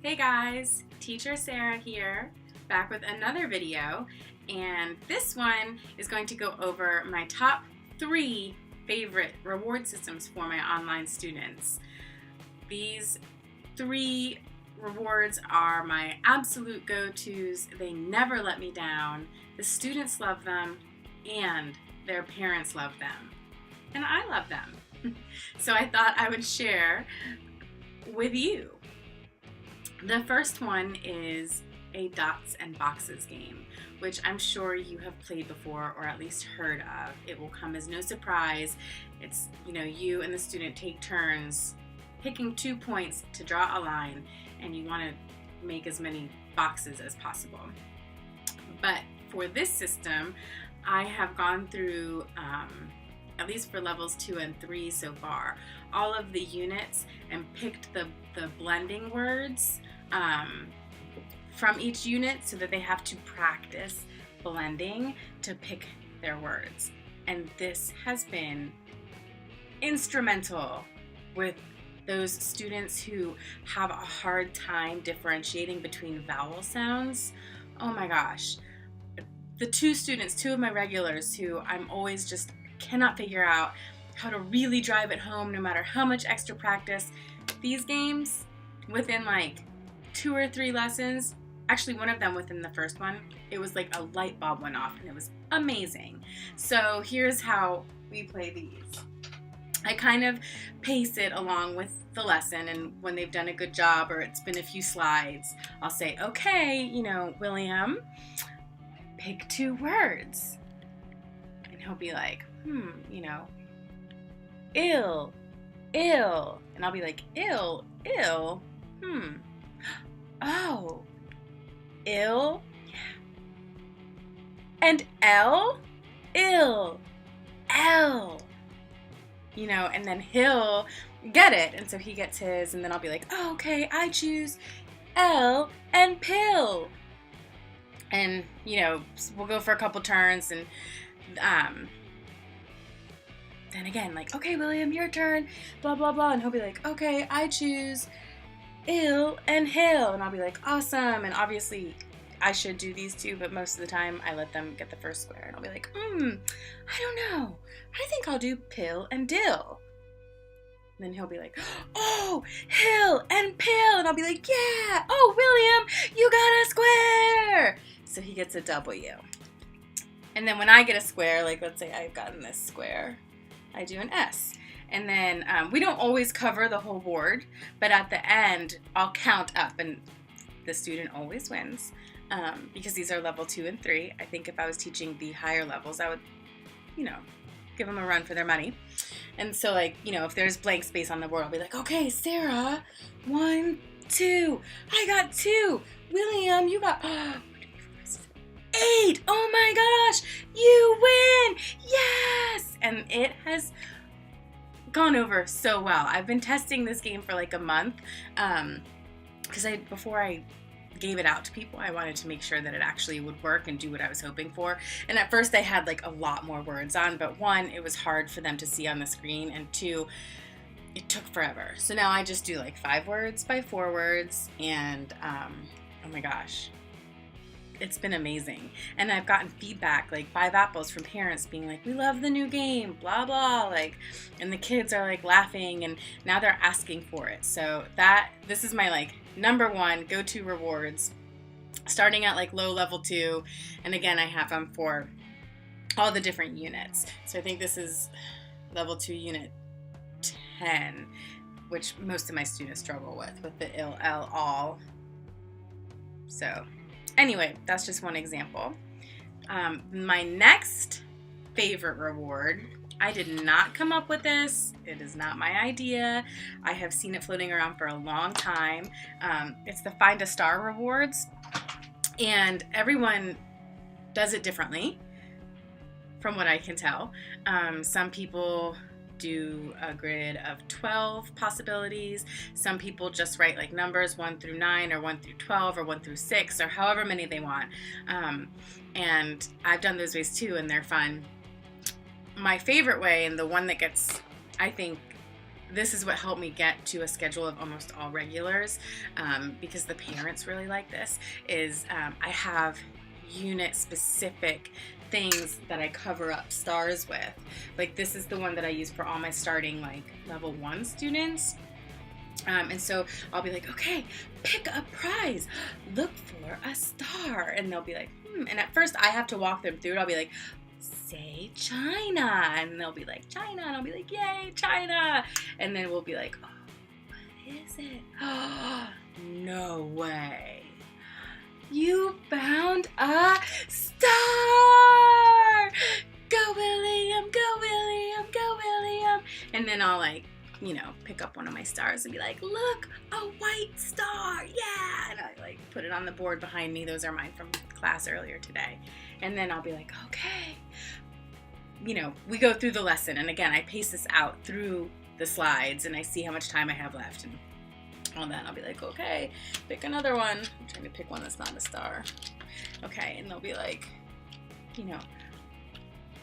Hey guys, Teacher Sarah here, back with another video, and this one is going to go over my top 3 favorite reward systems for my online students. These 3 rewards are my absolute go-tos. They never let me down. The students love them, and their parents love them, and I love them. So I thought I would share with you. The first one is a dots and boxes game, which I'm sure you have played before or at least heard of. It will come as no surprise. It's, you and the student take turns picking 2 points to draw a line, and you want to make as many boxes as possible. But for this system, I have gone through, at least for levels 2 and 3 so far, all of the units and picked the blending words from each unit so that they have to practice blending to pick their words. And this has been instrumental with those students who have a hard time differentiating between vowel sounds. Oh my gosh. The 2 of my regulars who I'm always just cannot figure out how to really drive it home no matter how much extra practice. These games, within like 2 or 3 lessons, actually one of them within the first one, it was like a light bulb went off and it was amazing. So here's how we play these. I kind of pace it along with the lesson, and when they've done a good job or it's been a few slides, I'll say, okay, William, pick 2 words. And he'll be like, ill, ill. And I'll be like, ill, oh, ill, and L, ill, L, and then he'll get it, and so he gets his, and then I'll be like, oh, okay, I choose L and pill, and, we'll go for a couple turns, and, then again, like, okay, William, your turn, blah, blah, blah, and he'll be like, okay, I choose ill and hill, and I'll be like, awesome, and obviously I should do these 2, but most of the time I let them get the first square, and I'll be like, I don't know, I think I'll do pill and dill. And then he'll be like, oh, hill and pill, and I'll be like, yeah, oh, William, you got a square. So he gets a W. And then when I get a square, like let's say I've gotten this square, I do an S. And then we don't always cover the whole board, but at the end, I'll count up, and the student always wins because these are level 2 and 3. I think if I was teaching the higher levels, I would, give them a run for their money. And so, if there's blank space on the board, I'll be like, okay, Sarah, 1, 2. I got 2. William, you got 8. Oh my gosh, you win. Yes. And it has gone over so well. I've been testing this game for like a month because before I gave it out to people, I wanted to make sure that it actually would work and do what I was hoping for. And at first I had like a lot more words on, but 1, it was hard for them to see on the screen, and 2, it took forever. So now I just do like 5 words by 4 words, and oh my gosh, it's been amazing. And I've gotten feedback, like 5 apples from parents being like, we love the new game, blah, blah, and the kids are like laughing, and now they're asking for it. So this is my like number 1 go-to rewards, starting at like low level 2. And again, I have them for all the different units. So I think this is level 2 unit 10, which most of my students struggle with the ill, L, all. So anyway, that's just one example. My next favorite reward, I did not come up with this. It is not my idea. I have seen it floating around for a long time. It's the Find a Star rewards, and everyone does it differently from what I can tell. Some people do a grid of 12 possibilities. Some people just write like numbers 1 through 9 or 1 through 12 or 1 through 6 or however many they want. And I've done those ways too, and they're fun. My favorite way, and the one that gets, I think, this is what helped me get to a schedule of almost all regulars, because the parents really like this, is I have unit specific things that I cover up stars with. Like this is the one that I use for all my starting like level 1 students. And so I'll be like, okay, pick a prize, look for a star. And they'll be like, And at first I have to walk them through it. I'll be like, say China. And they'll be like, China. And I'll be like, yay, China. And then we'll be like, oh, what is it? Oh, no way. You found a star. Go, William, go, William, go, William. And then I'll like, pick up one of my stars and be like, look, a white star, yeah. And I like put it on the board behind me. Those are mine from class earlier today. And then I'll be like, okay. We go through the lesson. And again, I pace this out through the slides and I see how much time I have left. And all that, I'll be like, okay, pick another one. I'm trying to pick one that's not a star. Okay, and they'll be like,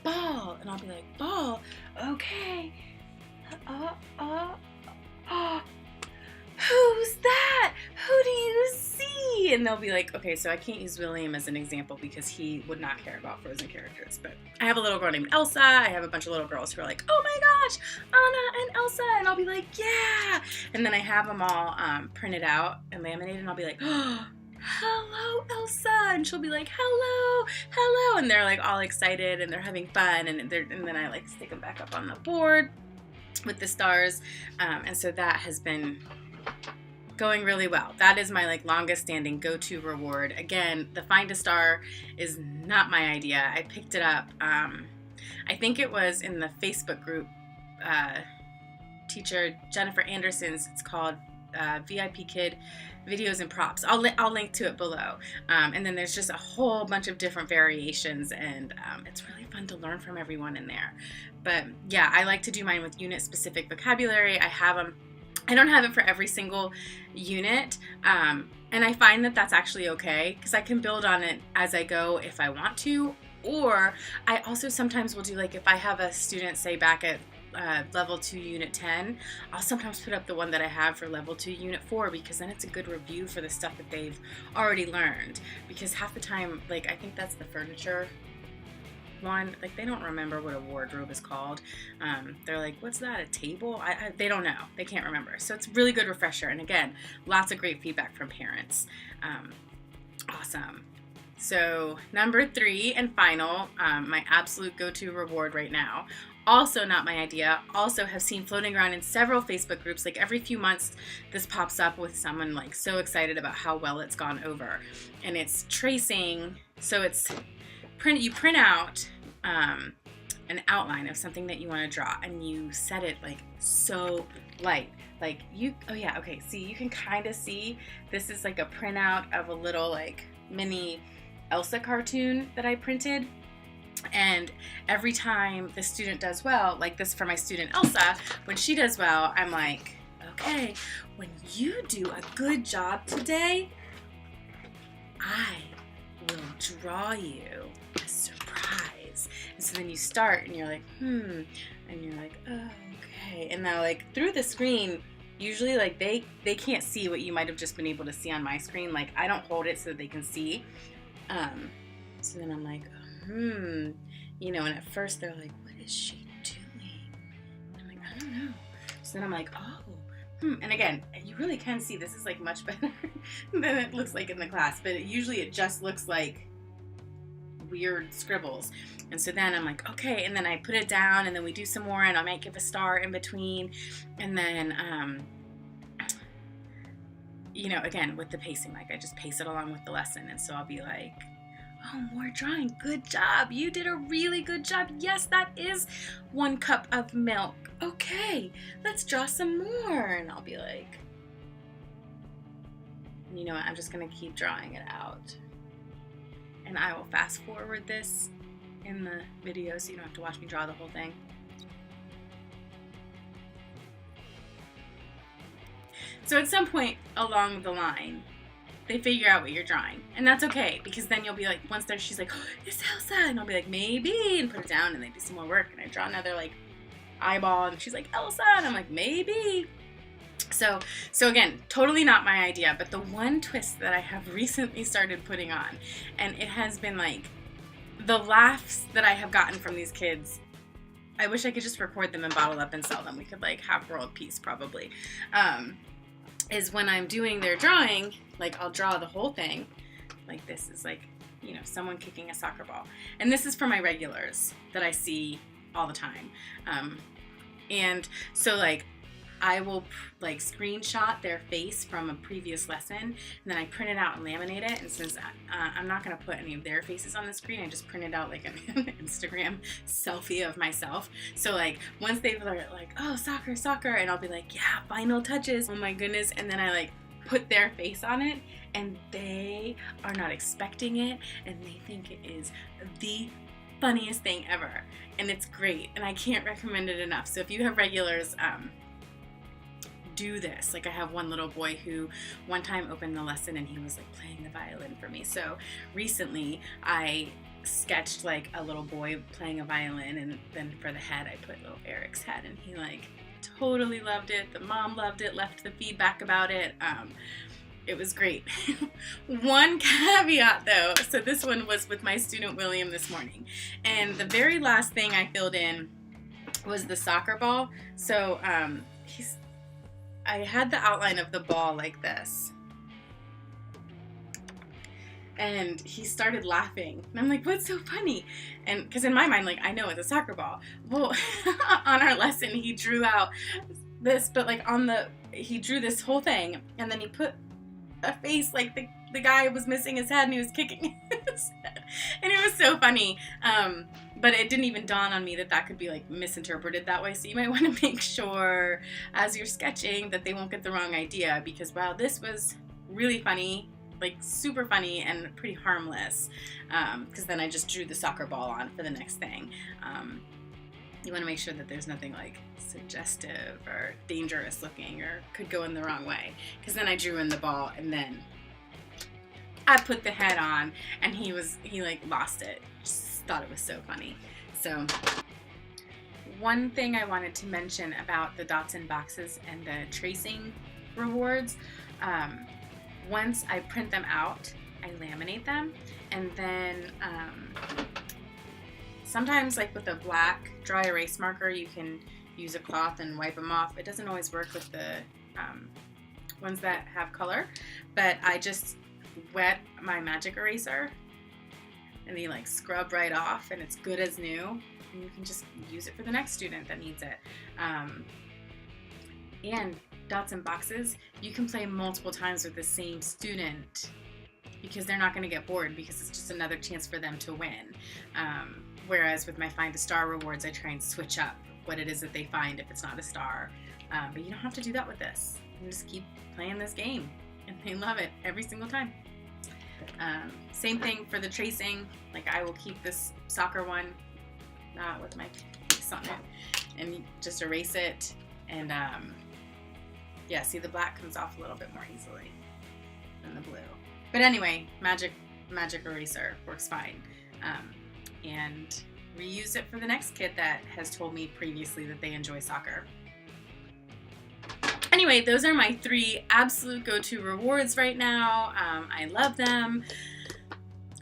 ball. And I'll be like, ball, okay. Who's that? Who do you see? And they'll be like, okay, so I can't use William as an example because he would not care about Frozen characters, but I have a little girl named Elsa. I have a bunch of little girls who are like, oh my gosh, Anna and Elsa. And I'll be like, yeah. And then I have them all printed out and laminated, and I'll be like, oh, hello, Elsa. And she'll be like, hello, hello. And they're like all excited and they're having fun. And then I like stick them back up on the board with the stars. And so that has been going really well. That is my like longest standing go-to reward. Again, the find a star is not my idea. I picked it up. I think it was in the Facebook group, teacher Jennifer Anderson's. It's called VIPKID Videos and Props. I'll link to it below. And then there's just a whole bunch of different variations, and it's really fun to learn from everyone in there. But yeah, I like to do mine with unit specific vocabulary. I have them. I don't have it for every single unit, and I find that that's actually okay because I can build on it as I go if I want to, or I also sometimes will do, like if I have a student say back at level 2 unit 10, I'll sometimes put up the one that I have for level 2 unit 4 because then it's a good review for the stuff that they've already learned, because half the time, like I think that's the furniture one, like they don't remember what a wardrobe is called. They're like, what's that, a table? They don't know, they can't remember. So it's a really good refresher, and again, lots of great feedback from parents. Awesome. So number 3 and final, my absolute go-to reward right now, also not my idea, also have seen floating around in several Facebook groups. Like every few months this pops up with someone like so excited about how well it's gone over, and it's tracing. So it's you print out an outline of something that you want to draw, and you set it like so light, like see, you can kind of see this is like a printout of a little like mini Elsa cartoon that I printed. And every time the student does well, like this for my student Elsa, when she does well, I'm like, okay, when you do a good job today, I will draw you a surprise. And so then you start and you're like, and you're like, oh, okay. And now like through the screen, usually like they can't see what you might have just been able to see on my screen. Like I don't hold it so that they can see. So then I'm like, and at first they're like, what is she doing? And I'm like, I don't know. So then I'm like, oh, and again, you really can see this is like much better than it looks like in the class, but usually it just looks like weird scribbles. And so then I'm like, okay, and then I put it down, and then we do some more, and I might give a star in between, and then again with the pacing, like I just pace it along with the lesson. And so I'll be like, oh, more drawing, good job, you did a really good job, yes, that is 1 cup of milk, okay, let's draw some more. And I'll be like, you know what, I'm just gonna keep drawing it out, and I will fast forward this in the video so you don't have to watch me draw the whole thing. So at some point along the line, they figure out what you're drawing, and that's okay, because then you'll be like, once she's like, oh, it's Elsa, and I'll be like, maybe, and put it down, and they do some more work, and I draw another like eyeball, and she's like, Elsa, and I'm like, maybe. So again, totally not my idea, but the one twist that I have recently started putting on, and it has been like, the laughs that I have gotten from these kids, I wish I could just record them and bottle up and sell them. We could like have world peace probably. Is when I'm doing their drawing, like I'll draw the whole thing. Like this is like, you know, someone kicking a soccer ball. And this is for my regulars that I see all the time. And so like I will like screenshot their face from a previous lesson, and then I print it out and laminate it. And since I'm not going to put any of their faces on the screen, I just printed out like an Instagram selfie of myself. So like once they've like, oh, soccer, and I'll be like, yeah, final touches. Oh my goodness. And then I like put their face on it, and they are not expecting it, and they think it is the funniest thing ever. And it's great, and I can't recommend it enough. So if you have regulars, do this. Like I have one little boy who one time opened the lesson and he was like playing the violin for me. So recently I sketched like a little boy playing a violin, and then for the head I put little Eric's head, and he like totally loved it. The mom loved it, left the feedback about it. It was great. One caveat though, so this one was with my student William this morning, and the very last thing I filled in was the soccer ball. So I had the outline of the ball like this, and he started laughing, and I'm like, what's so funny? And because in my mind, like, I know it's a soccer ball. Well, on our lesson he drew out this, but like he drew this whole thing, and then he put a face like the guy was missing his head and he was kicking his head, and it was so funny. But it didn't even dawn on me that could be like misinterpreted that way. So you might want to make sure as you're sketching that they won't get the wrong idea, because wow, this was really funny, like super funny and pretty harmless. Because then I just drew the soccer ball on for the next thing. You want to make sure that there's nothing like suggestive or dangerous looking or could go in the wrong way. Because then I drew in the ball, and then I put the head on, and he like lost it. Just thought it was so funny. So one thing I wanted to mention about the dots and boxes and the tracing rewards, once I print them out, I laminate them, and then sometimes like with a black dry erase marker you can use a cloth and wipe them off. It doesn't always work with the ones that have color, but I just wet my magic eraser and they like scrub right off, and it's good as new, and you can just use it for the next student that needs it. And dots and boxes, you can play multiple times with the same student because they're not going to get bored, because it's just another chance for them to win. Whereas with my Find a Star rewards, I try and switch up what it is that they find if it's not a star. But you don't have to do that with this. You can just keep playing this game, and they love it every single time. Same thing for the tracing. Like I will keep this soccer one with my face on it and just erase it, and yeah, see, the black comes off a little bit more easily than the blue. But anyway, magic eraser works fine. And reuse it for the next kid that has told me previously that they enjoy soccer. Anyway, those are my 3 absolute go-to rewards right now. I love them.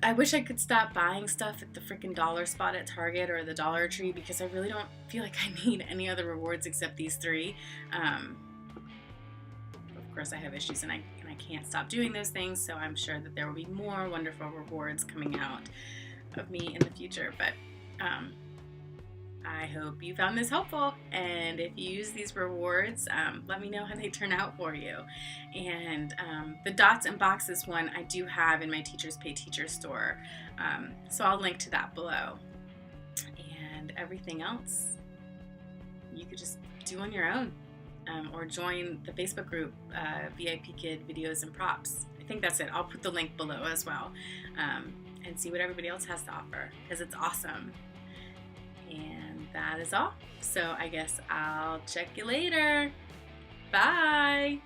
I wish I could stop buying stuff at the freaking dollar spot at Target or the Dollar Tree, because I really don't feel like I need any other rewards except these 3. Of course, I have issues, and I can't stop doing those things, so I'm sure that there will be more wonderful rewards coming out of me in the future. But I hope you found this helpful, and if you use these rewards, let me know how they turn out for you. And the dots and boxes one I do have in my Teachers Pay Teachers store, so I'll link to that below. And everything else you could just do on your own, or join the Facebook group, VIPKID Videos and Props. I think that's it. I'll put the link below as well, and see what everybody else has to offer, because it's awesome. And that is all. So I guess I'll check you later. Bye.